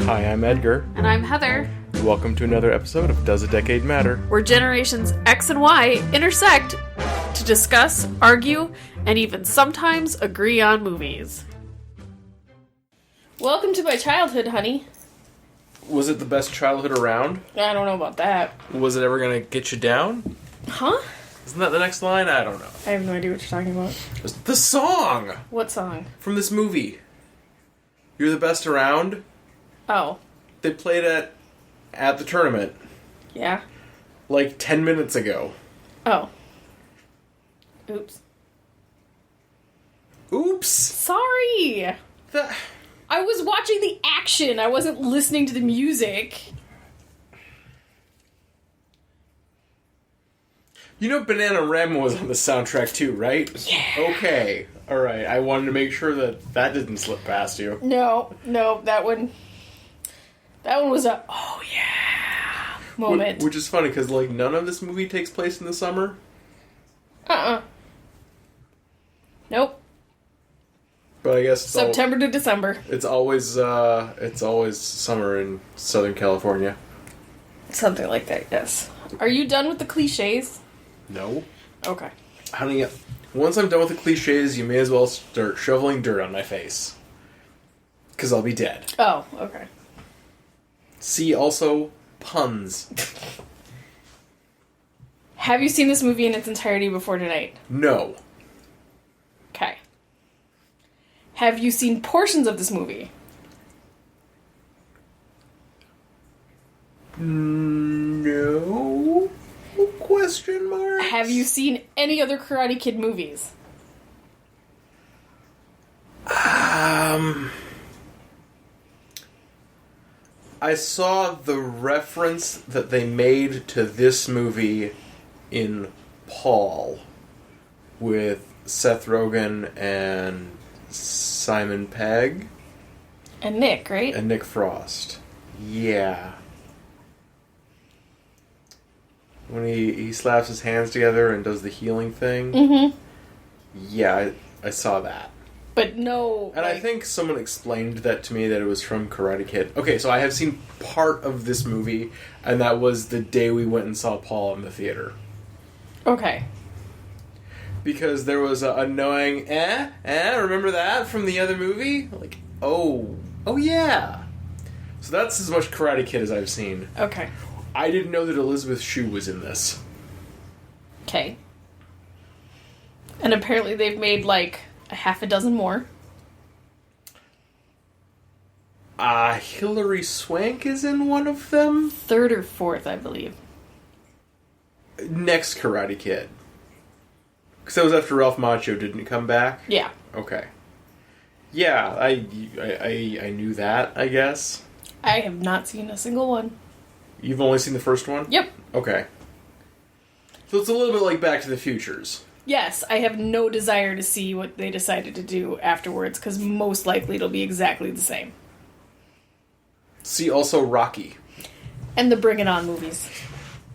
Hi, I'm Edgar. And I'm Heather. Welcome to another episode of Does a Decade Matter? Where generations X and Y intersect to discuss, argue, and even sometimes agree on movies. Welcome to my childhood, honey. Was it the best childhood around? I don't know about that. Was it ever gonna get you down? Huh? Isn't that the next line? I don't know. I have no idea what you're talking about. The song! What song? From this movie. You're the best around? Oh. They played it at the tournament. Yeah? Like 10 minutes ago. Oh. Oops. Oops! Sorry! I was watching the action. I wasn't listening to the music. You know Banana Rem was on the soundtrack too, right? Yeah. Okay. Alright, I wanted to make sure that didn't slip past you. No, that one was a, oh yeah, moment. Which is funny, because like none of this movie takes place in the summer. Nope. But I guess September to December. It's always summer in Southern California. Something like that, yes. Are you done with the cliches? No. Okay. Honey, once I'm done with the cliches, you may as well start shoveling dirt on my face. Because I'll be dead. Oh, okay. See also puns. Have you seen this movie in its entirety before tonight? No. Okay. Have you seen portions of this movie? No? Question mark? Have you seen any other Karate Kid movies? I saw the reference that they made to this movie in Paul with Seth Rogen and Simon Pegg. And Nick, right? And Nick Frost. Yeah. When he slaps his hands together and does the healing thing. Mm-hmm. Yeah, I saw that. But no... And I think someone explained that to me, that it was from Karate Kid. Okay, so I have seen part of this movie, and that was the day we went and saw Paul in the theater. Okay. Because there was a annoying, remember that from the other movie? Like, oh yeah. So that's as much Karate Kid as I've seen. Okay. I didn't know that Elizabeth Shue was in this. Okay. And apparently they've made, like, a half a dozen more. Hilary Swank is in one of them? Third or fourth, I believe. Next Karate Kid. Because that was after Ralph Machio didn't come back? Yeah. Okay. Yeah, I knew that, I guess. I have not seen a single one. You've only seen the first one? Yep. Okay. So it's a little bit like Back to the Futures. Yes, I have no desire to see what they decided to do afterwards, because most likely it'll be exactly the same. See also Rocky. And the Bring It On movies.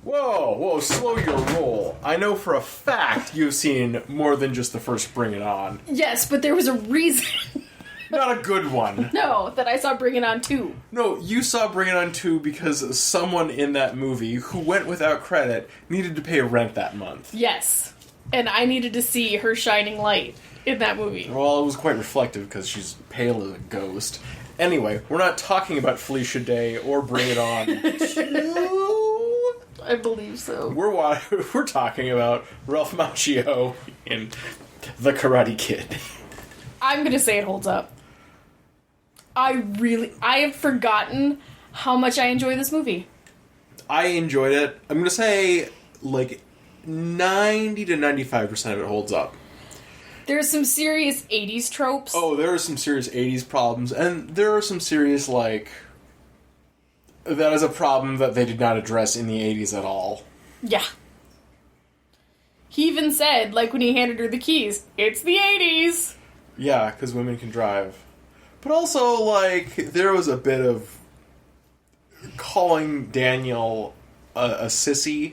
Whoa, slow your roll. I know for a fact you've seen more than just the first Bring It On. Yes, but there was a reason. Not a good one. No, that I saw Bring It On 2. No, you saw Bring It On 2 because someone in that movie who went without credit needed to pay rent that month. Yes. And I needed to see her shining light in that movie. Well, it was quite reflective because she's pale as a ghost. Anyway, we're not talking about Felicia Day or Bring It On 2. I believe so. We're talking about Ralph Machio in The Karate Kid. I'm going to say it holds up. I have forgotten how much I enjoy this movie. I enjoyed it. I'm going to say, like, 90 to 95% of it holds up. There's some serious 80s tropes. Oh, there are some serious 80s problems, and there are some serious, like... That is a problem that they did not address in the 80s at all. Yeah. He even said, like, when he handed her the keys, it's the 80s! Yeah, because women can drive. But also, like, there was a bit of calling Daniel a sissy,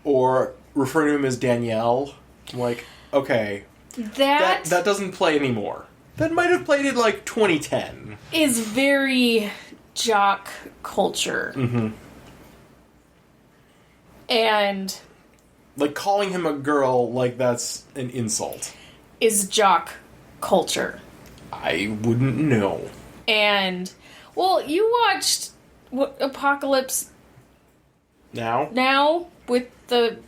or referring to him as Danielle. I'm like, okay, that doesn't play anymore. That might have played in, like, 2010. Is very jock culture. Mm-hmm. And... Like, calling him a girl, like, that's an insult. Is jock culture. I wouldn't know. And, well, you watched Apocalypse Now with the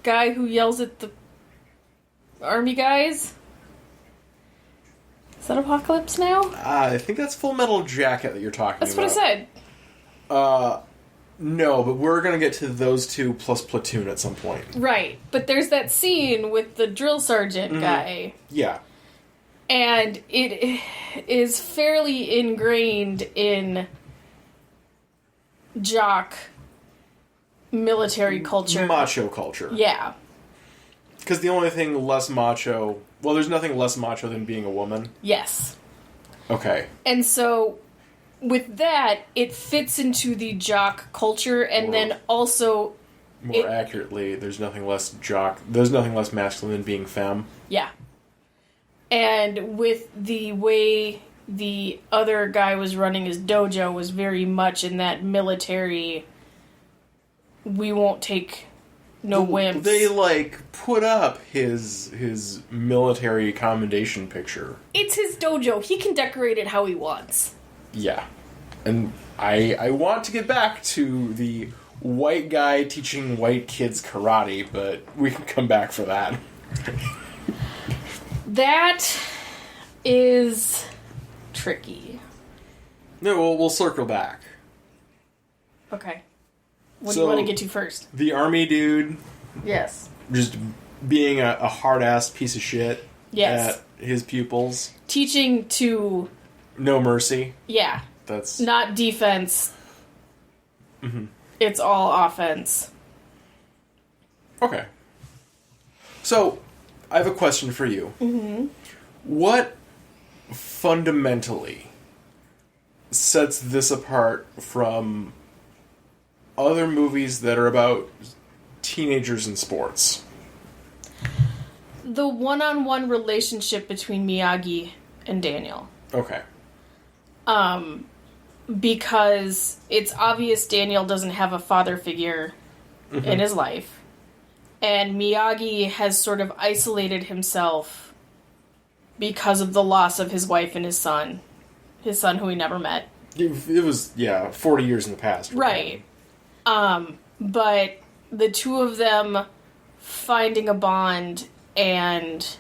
guy who yells at the army guys? Is that Apocalypse Now? I think that's Full Metal Jacket that you're talking That's about. what I said. No, but we're gonna get to those two plus Platoon at some point. Right, but there's that scene with the drill sergeant guy. Yeah. And it is fairly ingrained in jock military culture. Macho culture. Yeah. Because the only thing less macho... Well, there's nothing less macho than being a woman. Yes. Okay. And so, with that, it fits into the jock culture, and then also... More accurately, there's nothing less masculine than being femme. Yeah. And with the way the other guy was running his dojo was very much in that military, we won't take no wimps. They, like, put up his military commendation picture. It's his dojo. He can decorate it how he wants. Yeah. And I want to get back to the white guy teaching white kids karate, but we can come back for that. That is tricky. No, we'll circle back. Okay. What do you want to get to first? The army dude Yes. just being a hard-ass piece of shit Yes. at his pupils. Teaching to... No mercy. Yeah. That's... Not defense. Mm-hmm. It's all offense. Okay. So, I have a question for you. Mm-hmm. What fundamentally sets this apart from other movies that are about teenagers in sports? The one-on-one relationship between Miyagi and Daniel. Okay. Because it's obvious Daniel doesn't have a father figure in his life. And Miyagi has sort of isolated himself because of the loss of his wife and his son. His son who he never met. It was, 40 years in the past. Right. But the two of them finding a bond and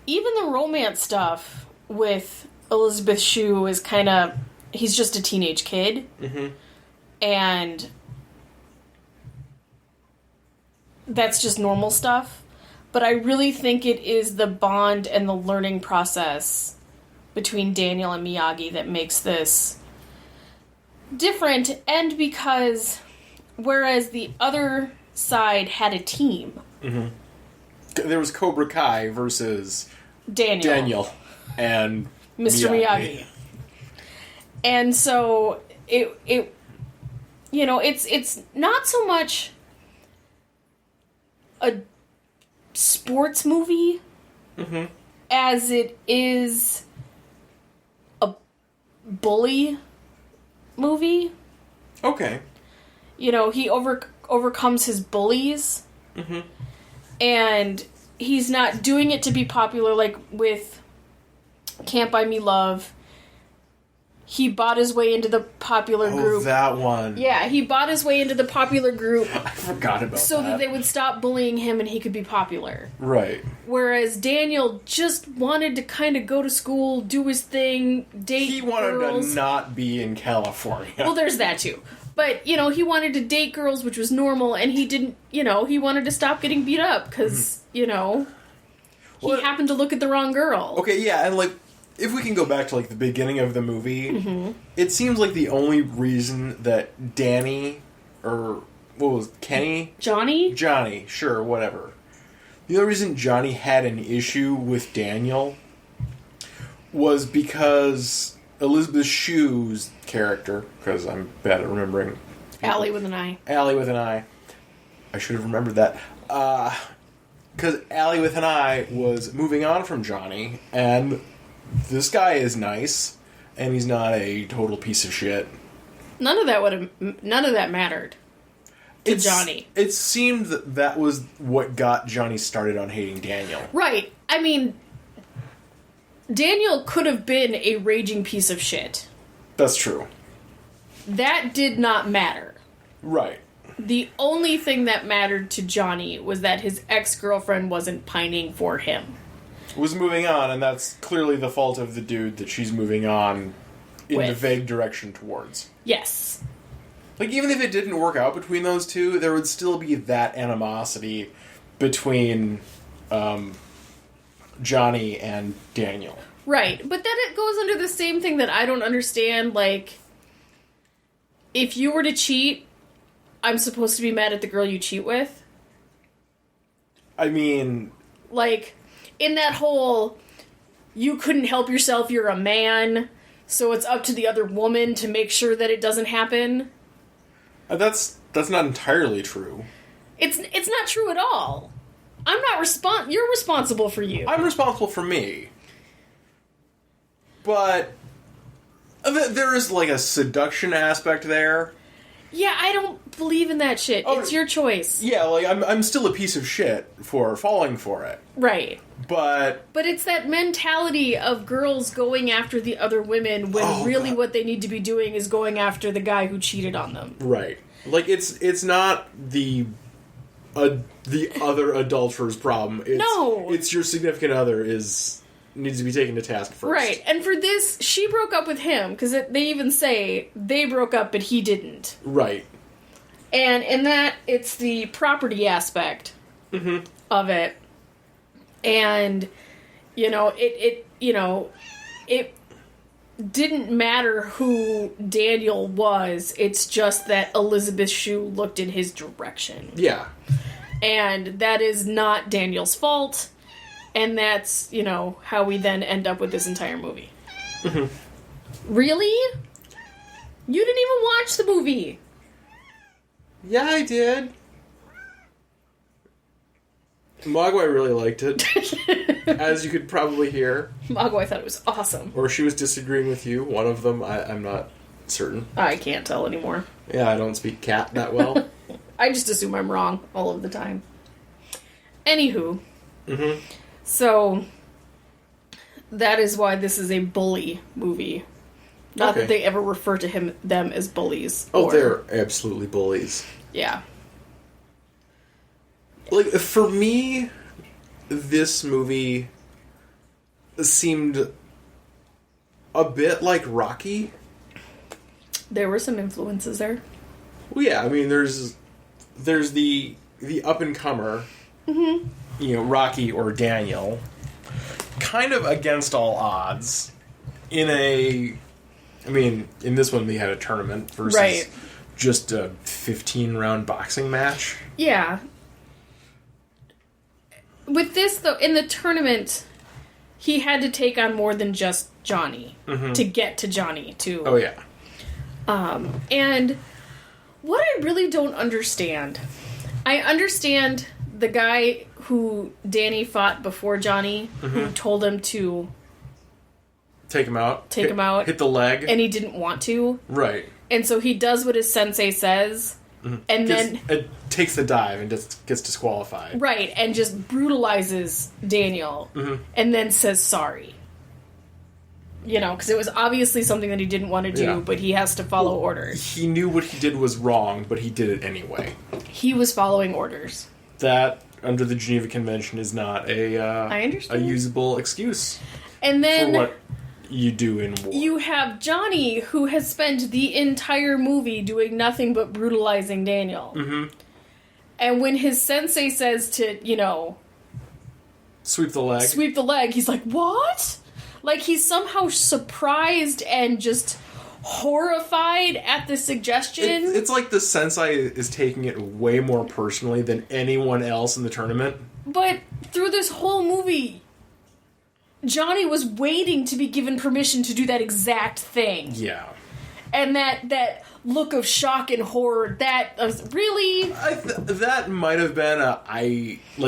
even the romance stuff with Elizabeth Shue is kind of... He's just a teenage kid. Mm-hmm. And that's just normal stuff. But I really think it is the bond and the learning process between Daniel and Miyagi that makes this different. And because whereas the other side had a team. Mm-hmm. There was Cobra Kai versus Daniel and Mr. Miyagi. And so it's not so much a sports movie as it is a bully movie. Okay. He overcomes his bullies. Mm-hmm. And he's not doing it to be popular like with Can't Buy Me Love. He bought his way into the popular group. Oh, that one. Yeah, he bought his way into the popular group. I forgot about that. So that they would stop bullying him and he could be popular. Right. Whereas Daniel just wanted to kind of go to school, do his thing, date He wanted girls. to not be in California. Well, there's that too. But, he wanted to date girls, which was normal, and he didn't, he wanted to stop getting beat up because, he happened to look at the wrong girl. Okay, yeah, and, if we can go back to, the beginning of the movie, it seems like the only reason that Danny, or, what was it, Kenny? Johnny, sure, whatever. The only reason Johnny had an issue with Daniel was because Elizabeth Shue's character, because I'm bad at remembering. Allie with an I. Allie with an I. I should have remembered that. Because Allie with an I was moving on from Johnny, and this guy is nice, and he's not a total piece of shit. None of that mattered to Johnny. It seemed that was what got Johnny started on hating Daniel. Right. I mean, Daniel could have been a raging piece of shit. That's true. That did not matter. Right. The only thing that mattered to Johnny was that his ex-girlfriend wasn't pining for him. Was moving on, and that's clearly the fault of the dude that she's moving on in the vague direction towards. Yes. Like, even if it didn't work out between those two, there would still be that animosity between Johnny and Daniel. Right, but then it goes under the same thing that I don't understand, like, if you were to cheat, I'm supposed to be mad at the girl you cheat with? I mean... Like, in that whole, you couldn't help yourself, you're a man, so it's up to the other woman to make sure that it doesn't happen. That's not entirely true. It's not true at all. I'm not you're responsible for you. I'm responsible for me. But there is, like, a seduction aspect there. Yeah, I don't believe in that shit. It's your choice. Yeah, like, I'm still a piece of shit for falling for it. Right. But it's that mentality of girls going after the other women when God. What they need to be doing is going after the guy who cheated on them. Right. Like, it's not the other adulterer's problem. It's your significant other needs to be taken to task first. Right. And for this, she broke up with him, because they even say they broke up, but he didn't. Right. And in that, it's the property aspect of it. And, it didn't matter who Daniel was. It's just that Elizabeth Shue looked in his direction. Yeah. And that is not Daniel's fault. And that's, how we then end up with this entire movie. Mm-hmm. Really? You didn't even watch the movie. Yeah, I did. Mogwai really liked it. As you could probably hear. Mogwai thought it was awesome. Or she was disagreeing with you. One of them, I'm not certain. I can't tell anymore. Yeah, I don't speak cat that well. I just assume I'm wrong all of the time. Anywho. Mm-hmm. So, that is why this is a bully movie. Not that they ever refer to them as bullies. Oh, they're absolutely bullies. Yeah. Like, for me, this movie seemed a bit like Rocky. There were some influences there. Well, yeah, I mean, there's the up-and-comer, Rocky or Daniel, kind of against all odds, in this one they had a tournament versus just a 15-round boxing match. Yeah. With this, though, in the tournament, he had to take on more than just Johnny to get to Johnny, too. Oh, yeah. And what I really don't understand, I understand the guy who Danny fought before Johnny, who told him to take him out, hit the leg, and he didn't want to. Right. And so he does what his sensei says, and then it takes the dive and just gets disqualified. Right, and just brutalizes Daniel, and then says sorry. Because it was obviously something that he didn't want to do, but he has to follow orders. He knew what he did was wrong, but he did it anyway. He was following orders. That, under the Geneva Convention, is not a usable excuse. And then for what you do in war. You have Johnny, who has spent the entire movie doing nothing but brutalizing Daniel. Mm-hmm. And when his sensei says to, sweep the leg, he's like, what? Like, he's somehow surprised and just horrified at the suggestion. It's like the sensei is taking it way more personally than anyone else in the tournament. But through this whole movie, Johnny was waiting to be given permission to do that exact thing. Yeah. And that look of shock and horror, that was really... that might have been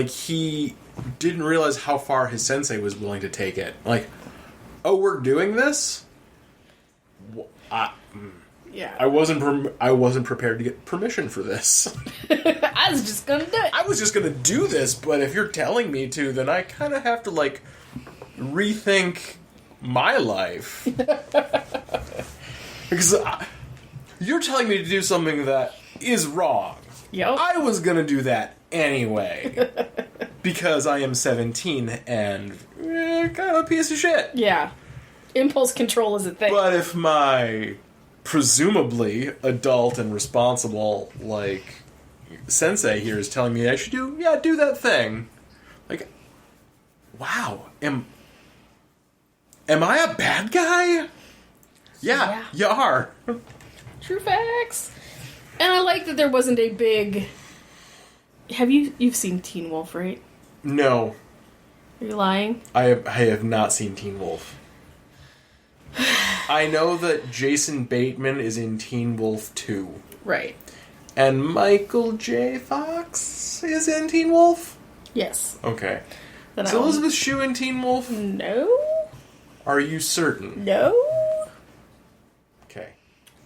he didn't realize how far his sensei was willing to take it. Like, oh, we're doing this? Yeah. I wasn't prepared to get permission for this. I was just gonna do it. I was just gonna do this, but if you're telling me to, then I kind of have to, like, rethink my life. Because you're telling me to do something that is wrong. Yep. I was gonna do that anyway. Because I am 17 and kind of a piece of shit. Yeah. Impulse control is a thing. But if my presumably adult and responsible, like, sensei here is telling me I should do that thing. Like, wow. Am I a bad guy? Yeah. You are. True facts. And I like that there wasn't a big... You've seen Teen Wolf, right? No. Are you lying? I have not seen Teen Wolf. I know that Jason Bateman is in Teen Wolf 2. Right. And Michael J. Fox is in Teen Wolf? Yes. Okay. Is Elizabeth Shue in Teen Wolf? No. Are you certain? No. Okay.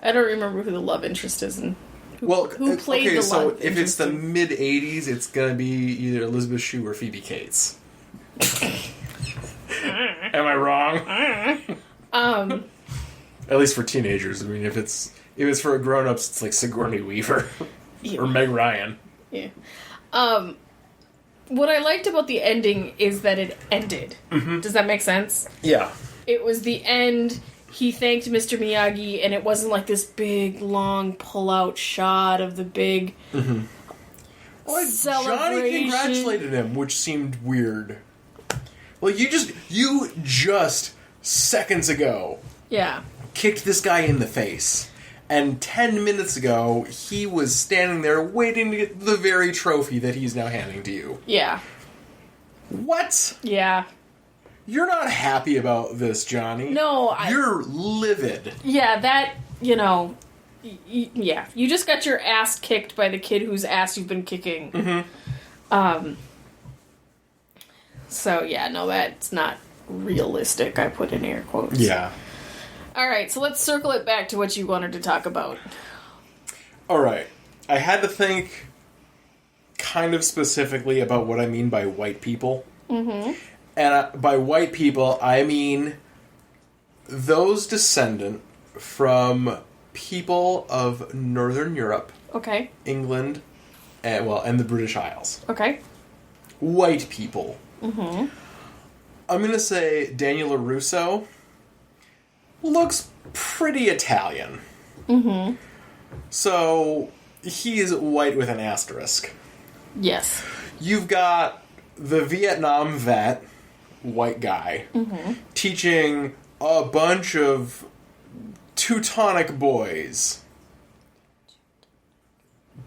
I don't remember who the love interest is and who played the love interest. If it's the mid-'80s, it's going to be either Elizabeth Shue or Phoebe Cates. Am I wrong? At least for teenagers. I mean, if it's for grown-ups, it's like Sigourney Weaver. Or Meg Ryan. Yeah. What I liked about the ending is that it ended. Mm-hmm. Does that make sense? Yeah. It was the end. He thanked Mr. Miyagi, and it wasn't like this big, long pull-out shot of the big celebration. Johnny congratulated him, which seemed weird. Well, you just seconds ago kicked this guy in the face. And 10 minutes ago, he was standing there waiting to get the very trophy that he's now handing to you. Yeah. What? Yeah. You're not happy about this, Johnny. No, You're livid. Yeah, that, yeah. You just got your ass kicked by the kid whose ass you've been kicking. Mm-hmm. So, yeah, no, that's not realistic, I put in air quotes. Yeah. Alright, so let's circle it back to what you wanted to talk about. Alright. I had to think kind of specifically about what I mean by white people. Mm-hmm. And by white people, I mean those descendant from people of Northern Europe. Okay. England, and the British Isles. Okay. White people. Mm-hmm. I'm going to say Daniel LaRusso looks pretty Italian. Mm-hmm. So, he is white with an asterisk. Yes. You've got the Vietnam vet, white guy, teaching a bunch of Teutonic boys.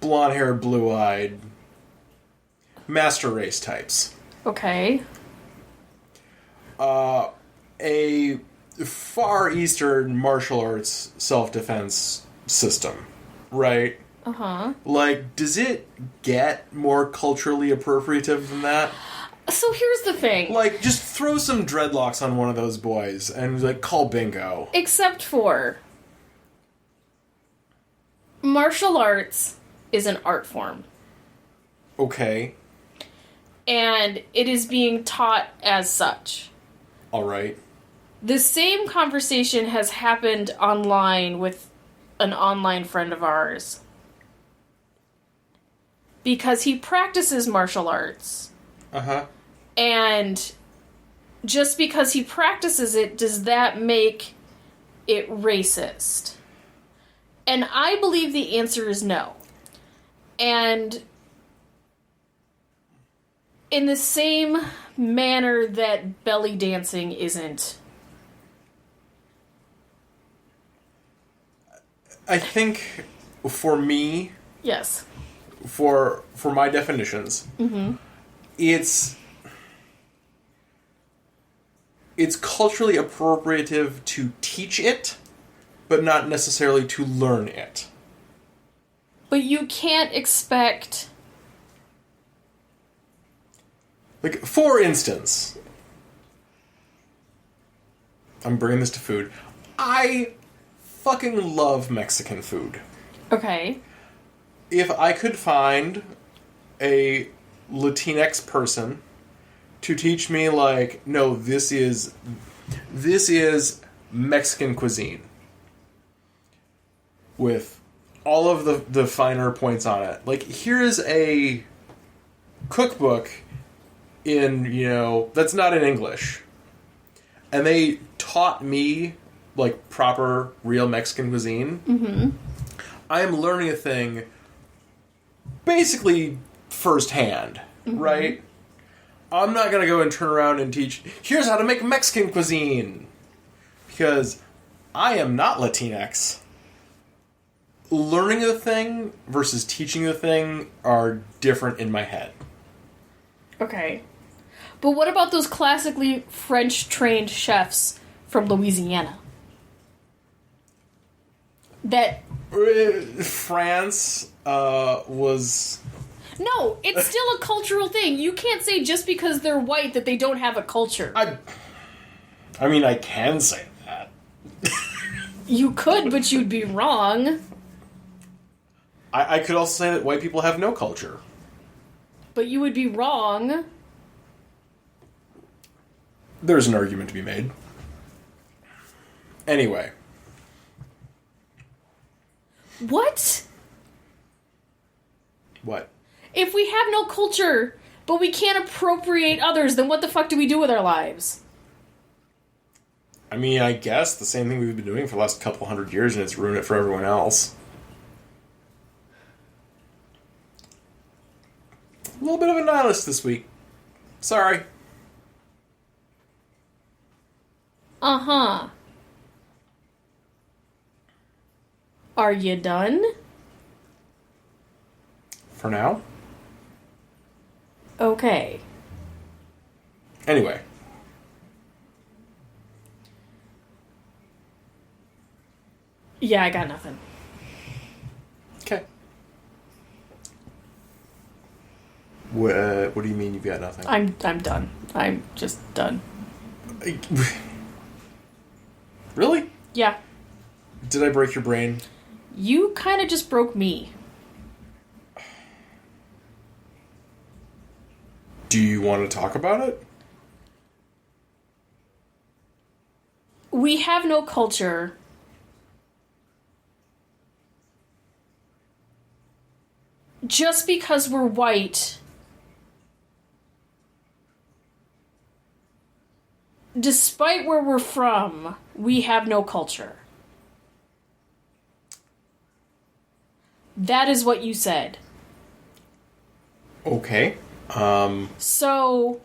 Blonde-haired, blue-eyed, master race types. Okay. A Far Eastern martial arts self-defense system, right? Uh-huh. Like, does it get more culturally appropriative than that? So here's the thing. Like, just throw some dreadlocks on one of those boys and, like, call bingo. Except for martial arts is an art form. Okay. And it is being taught as such. All right. The same conversation has happened online with an online friend of ours. Because he practices martial arts. Uh-huh. And just because he practices it, does that make it racist? And I believe the answer is no. And in the same manner that belly dancing isn't. I think for me... Yes. For my definitions, it's culturally appropriative to teach it, but not necessarily to learn it. But you can't expect... Like, for instance, I'm bringing this to food. I fucking love Mexican food. Okay. If I could find a Latinx person to teach me, like, no, this is Mexican cuisine with all of the finer points on it. Like, here's a cookbook in, that's not in English. And they taught me, like, proper, real Mexican cuisine. Mm-hmm. I am learning a thing basically firsthand, right? I'm not going to go and turn around and teach, here's how to make Mexican cuisine. Because I am not Latinx. Learning the thing versus teaching the thing are different in my head. Okay. But what about those classically French-trained chefs from Louisiana? That... France was... No, it's still a cultural thing. You can't say just because they're white that they don't have a culture. I mean, I can say that. You could, but you'd be wrong. I could also say that white people have no culture. But you would be wrong. There's an argument to be made. Anyway. What? What? If we have no culture, but we can't appropriate others, then what the fuck do we do with our lives? I mean, I guess the same thing we've been doing for the last couple hundred years, and it's ruined it for everyone else. A little bit of a nihilist this week. Sorry. Uh-huh. Are you done? For now. Okay. Anyway. Yeah, I got nothing. Okay. What do you mean you've got nothing? I'm done. I'm just done. Really? Yeah. Did I break your brain? You kind of just broke me. Do you want to talk about it? We have no culture. Just because we're white, despite where we're from, we have no culture. That is what you said. Okay. So,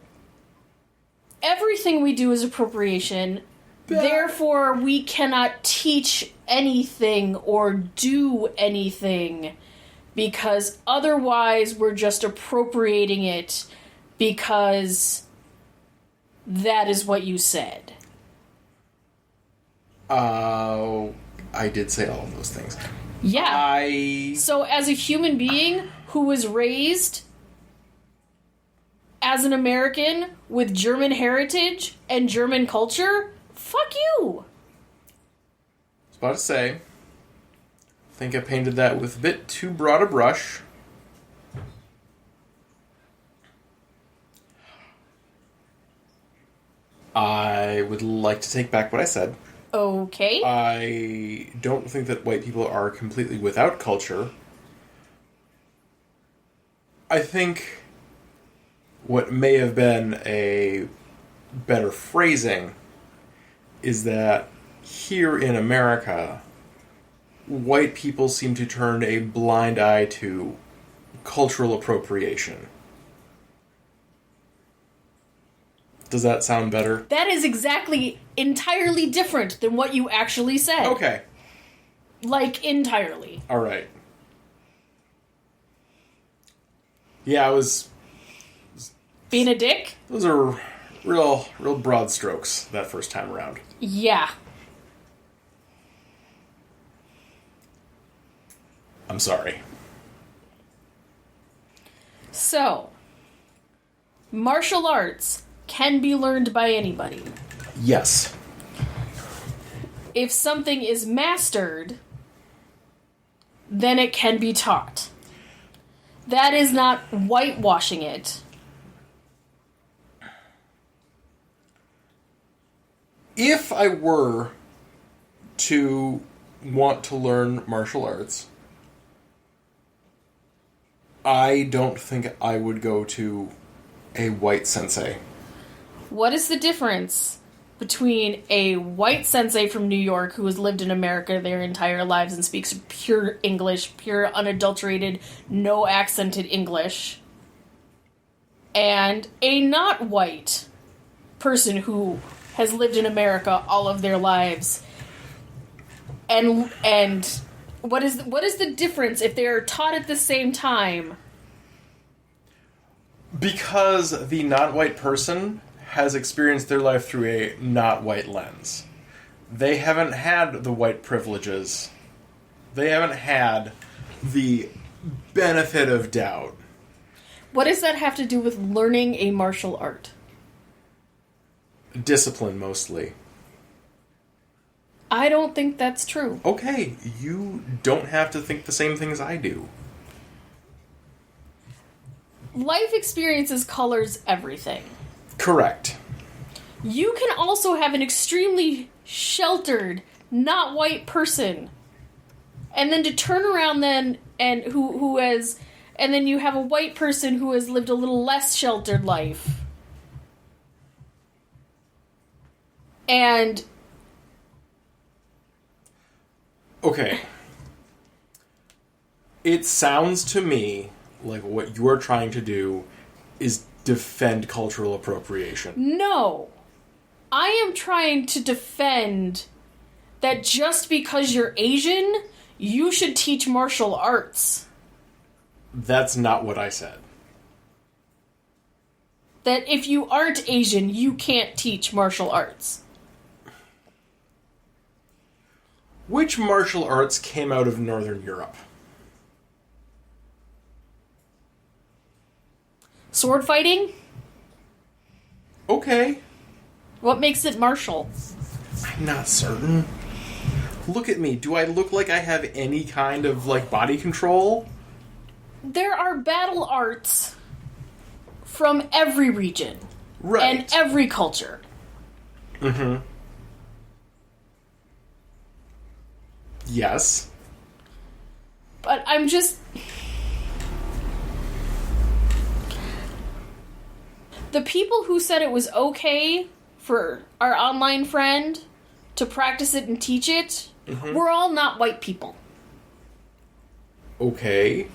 everything we do is appropriation. Therefore, we cannot teach anything or do anything because otherwise we're just appropriating it because that is what you said. I did say all of those things. Yeah. So as a human being who was raised as an American with German heritage and German culture, fuck you. I was about to say, I think I painted that with a bit too broad a brush. I would like to take back what I said. Okay. I don't think that white people are completely without culture. I think what may have been a better phrasing is that here in America, white people seem to turn a blind eye to cultural appropriation. Does that sound better? That is entirely different than what you actually said. Okay. Like, entirely. All right. Yeah, I was... Being a dick? Those are real broad strokes that first time around. Yeah. I'm sorry. So, martial arts can be learned by anybody. Yes. If something is mastered, then it can be taught. That is not whitewashing it. If I were to want to learn martial arts, I don't think I would go to a white sensei. What is the difference between a white sensei from New York who has lived in America their entire lives and speaks pure English, pure unadulterated, no accented English, and a not white person who has lived in America all of their lives? And what is the difference if they are taught at the same time? Because the not-white person has experienced their life through a not-white lens. They haven't had the white privileges. They haven't had the benefit of doubt. What does that have to do with learning a martial art? Discipline, mostly. I don't think that's true. Okay, you don't have to think the same things I do. Life experiences colors everything. Correct. You can also have an extremely sheltered, not white person, and then to turn around then and who has, and then you have a white person who has lived a little less sheltered life. And okay. It sounds to me like what you're trying to do is defend cultural appropriation. No. I am trying to defend that just because you're Asian, you should teach martial arts. That's not what I said. That if you aren't Asian, you can't teach martial arts. Which martial arts came out of Northern Europe? Sword fighting? Okay. What makes it martial? I'm not certain. Look at me. Do I look like I have any kind of, body control? There are battle arts from every region. Right. And every culture. Mm-hmm. Yes. But I'm just... The people who said it was okay for our online friend to practice it and teach it were all not white people. Okay.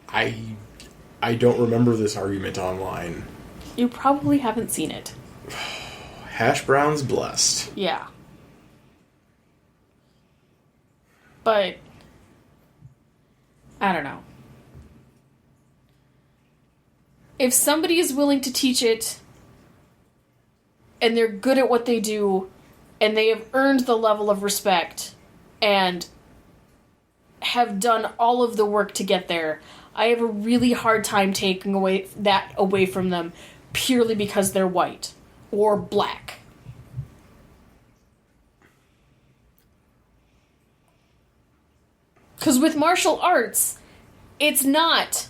I don't remember this argument online. You probably haven't seen it. Hash browns blessed. Yeah. But I don't know. If somebody is willing to teach it, and they're good at what they do, and they have earned the level of respect, and have done all of the work to get there, I have a really hard time taking that away from them purely because they're white or black. Because with martial arts, it's not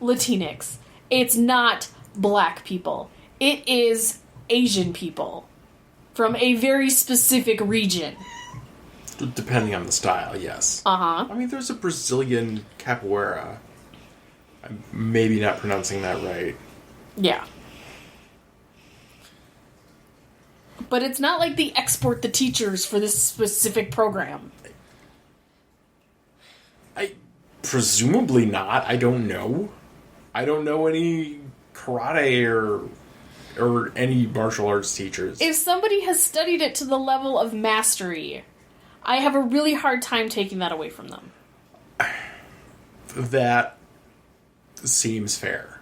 Latinx. It's not black people. It is Asian people from a very specific region. Depending on the style, yes. Uh-huh. I mean, there's a Brazilian capoeira. I'm maybe not pronouncing that right. Yeah. But it's not like they export the teachers for this specific program. Presumably not. I don't know. I don't know any karate or any martial arts teachers. If somebody has studied it to the level of mastery, I have a really hard time taking that away from them. That seems fair.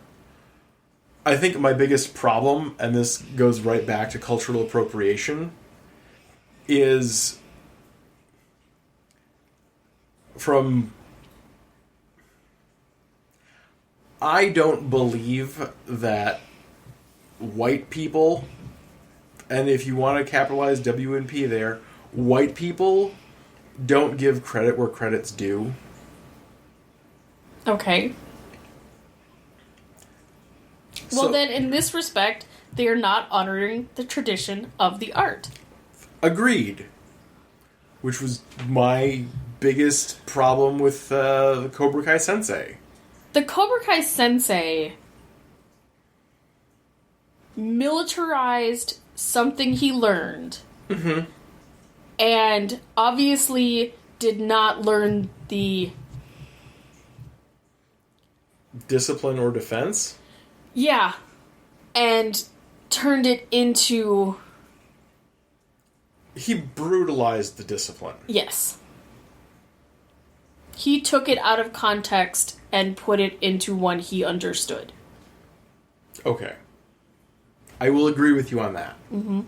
I think my biggest problem, and this goes right back to cultural appropriation, is from... I don't believe that white people, And if you want to capitalize WNP there, white people don't give credit where credit's due. Okay. Well, then, in this respect, they are not honoring the tradition of the art. Agreed. Which was my biggest problem with the Cobra Kai Sensei. The Cobra Kai Sensei militarized something he learned. Mm-hmm. And obviously did not learn the... discipline or defense? Yeah. And turned it into... He brutalized the discipline. Yes. He took it out of context and put it into one he understood. Okay. I will agree with you on that. Mm-hmm.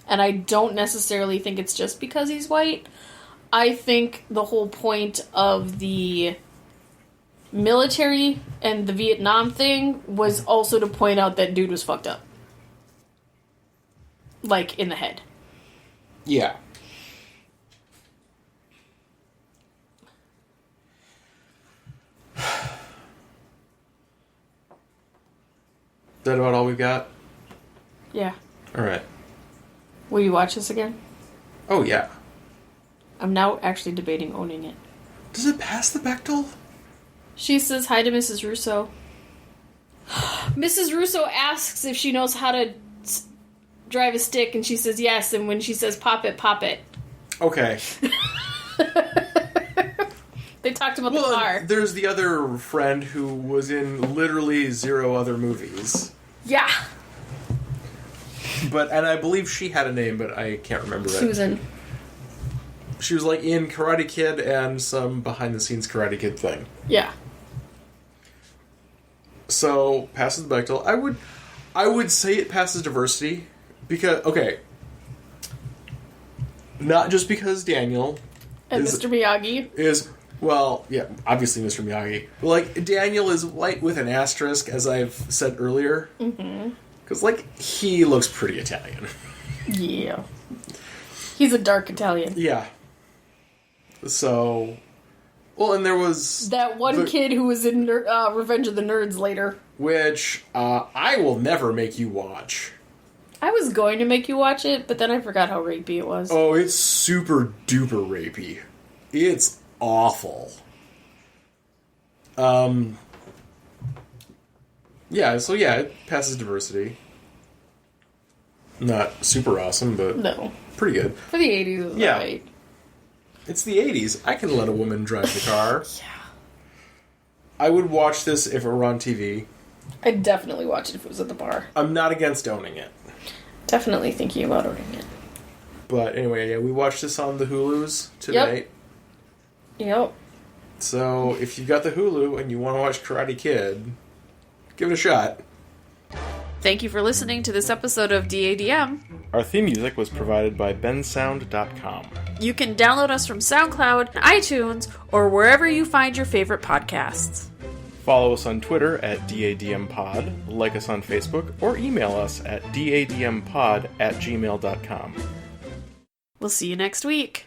And I don't necessarily think it's just because he's white. I think the whole point of the military and the Vietnam thing was also to point out that dude was fucked up. Like, in the head. Yeah. Is that about all we got? Yeah. Alright. Will you watch this again? Oh, yeah. I'm now actually debating owning it. Does it pass the Bechdel? She says hi to Mrs. Russo. Mrs. Russo asks if she knows how to drive a stick, and she says yes, and when she says pop it, pop it. Okay. They talked about the car. There's the other friend who was in literally 0 other movies. Yeah. And I believe she had a name, but I can't remember it. Susan. She was like in Karate Kid and some behind-the-scenes Karate Kid thing. Yeah. So, passes the Bechdel. I would say it passes diversity. Because, okay. Not just because Daniel... And Mr. Miyagi. Well, yeah, obviously Mr. Miyagi. Like, Daniel is white with an asterisk, as I've said earlier. Mm-hmm. Because, like, he looks pretty Italian. Yeah. He's a dark Italian. Yeah. So... Well, and there was... That one kid who was in Revenge of the Nerds later. Which, I will never make you watch. I was going to make you watch it, but then I forgot how rapey it was. Oh, it's super duper rapey. It's awful. Yeah, so yeah, it passes diversity. Not super awesome, but no, pretty good. For the 80s, it was right. It's the 80s. I can let a woman drive the car. Yeah. I would watch this if it were on TV. I'd definitely watch it if it was at the bar. I'm not against owning it. Definitely thinking about owning it. But anyway, yeah, we watched this on the Hulus tonight. Yep. So, if you've got the Hulu and you want to watch Karate Kid, give it a shot. Thank you for listening to this episode of DADM. Our theme music was provided by bensound.com. You can download us from SoundCloud, iTunes, or wherever you find your favorite podcasts. Follow us on Twitter at DADMpod, like us on Facebook, or email us at dadmpod@gmail.com. We'll see you next week.